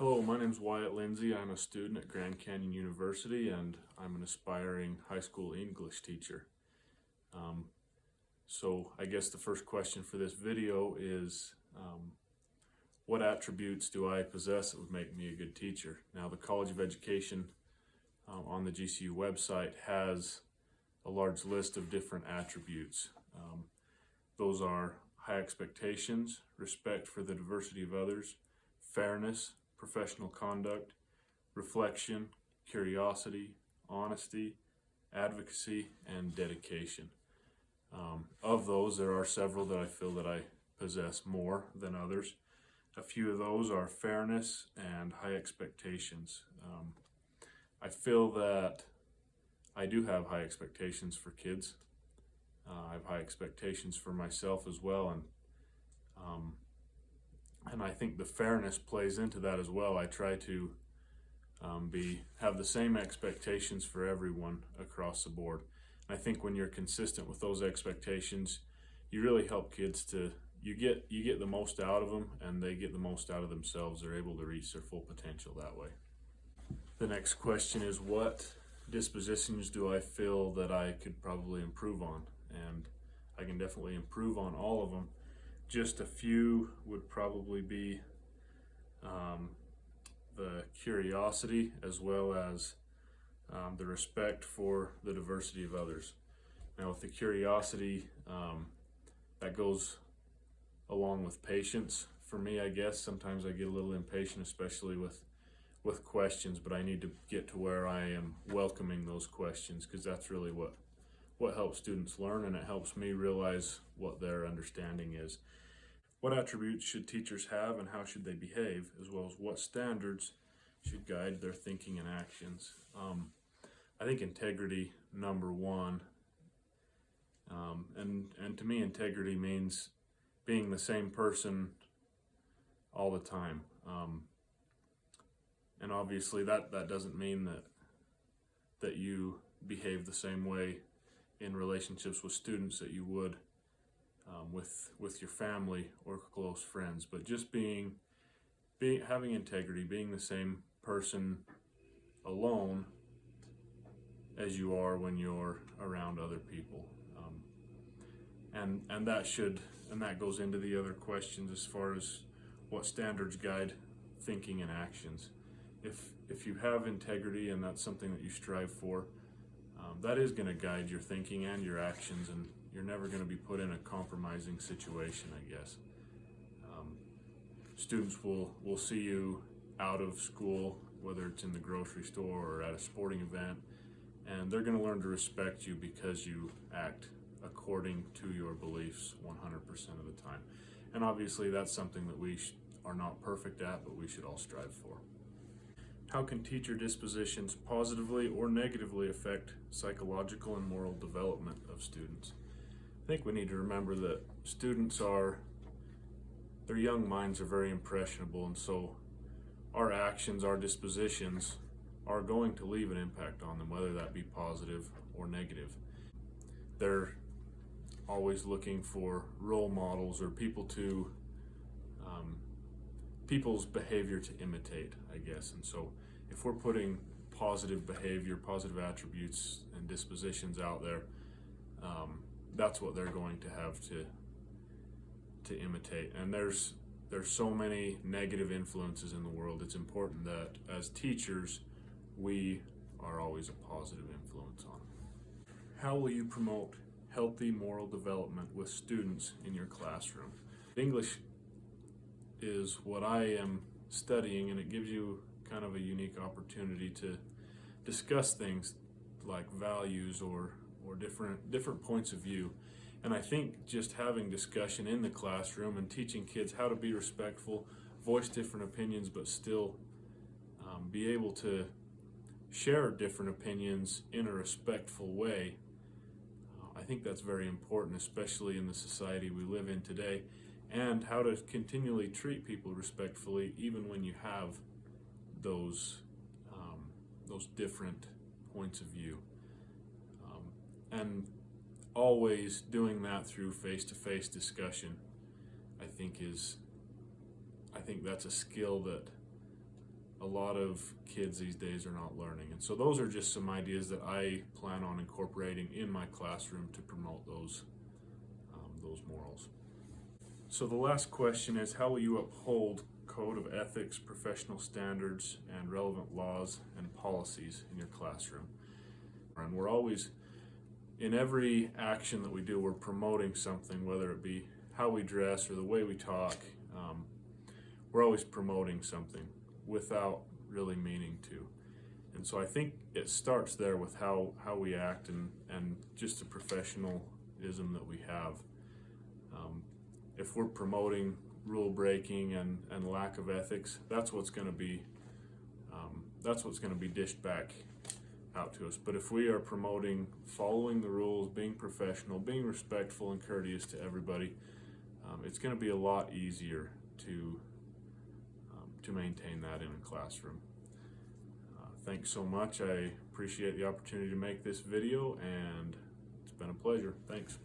Hello, my name is Wyatt Lindsay. I'm a student at Grand Canyon University and I'm an aspiring high school English teacher. So I guess the first question for this video is what attributes do I possess that would make me a good teacher? Now, the College of Education on the GCU website has a large list of different attributes. Those are high expectations, respect for the diversity of others, fairness, professional conduct, reflection, curiosity, honesty, advocacy, and dedication. Of those, there are several that I feel that I possess more than others. A few of those are fairness and high expectations. I feel that I do have high expectations for kids. I have high expectations for myself as well, and I think the fairness plays into that as well. I try to have the same expectations for everyone across the board. And I think when you're consistent with those expectations, you really help kids to you get the most out of them, and they get the most out of themselves. They're able to reach their full potential that way. The next question is, what dispositions do I feel that I could probably improve on? And I can definitely improve on all of them. Just a few would probably be the curiosity, as well as the respect for the diversity of others. Now, with the curiosity, that goes along with patience. For me, I guess sometimes I get a little impatient, especially with questions, but I need to get to where I am welcoming those questions, because that's really what helps students learn, and it helps me realize what their understanding is. What attributes should teachers have, and how should they behave, as well as what standards should guide their thinking and actions? I think integrity, number one, and to me, integrity means being the same person all the time. And obviously that doesn't mean that you behave the same way in relationships with students that you would with your family or close friends, but just having integrity, being the same person alone as you are when you're around other people, and that goes into the other questions as far as what standards guide thinking and actions. If you have integrity and that's something that you strive for, that is going to guide your thinking and your actions, and you're never going to be put in a compromising situation, I guess. Students will see you out of school, whether it's in the grocery store or at a sporting event, and they're going to learn to respect you because you act according to your beliefs 100% of the time. And obviously that's something that we are not perfect at, but we should all strive for. How can teacher dispositions positively or negatively affect psychological and moral development of students? I think we need to remember that their young minds are very impressionable, and so our actions, our dispositions are going to leave an impact on them, whether that be positive or negative. They're always looking for role models or people's behavior to imitate, I guess. And so if we're putting positive behavior, positive attributes and dispositions out there, that's what they're going to have to imitate. And there's so many negative influences in the world. It's important that as teachers, we are always a positive influence on them. How will you promote healthy moral development with students in your classroom? English is what I am studying, and it gives you kind of a unique opportunity to discuss things like values or different points of view. And I think just having discussion in the classroom and teaching kids how to be respectful, voice different opinions, but still be able to share different opinions in a respectful way, I think that's very important, especially in the society we live in today, and how to continually treat people respectfully even when you have those different points of view, and always doing that through face-to-face discussion. I think that's a skill that a lot of kids these days are not learning. And so those are just some ideas that I plan on incorporating in my classroom to promote those morals. So the last question is, how will you uphold code of ethics, professional standards, and relevant laws and policies in your classroom? And we're always, in every action that we do, we're promoting something, whether it be how we dress or the way we talk. We're always promoting something without really meaning to. And so I think it starts there with how we act and just the professionalism that we have. If we're promoting rule breaking and lack of ethics, that's what's going to be dished back out to us. But if we are promoting following the rules, being professional, being respectful and courteous to everybody, it's going to be a lot easier to maintain that in a classroom. Thanks so much. I appreciate the opportunity to make this video, and it's been a pleasure. Thanks.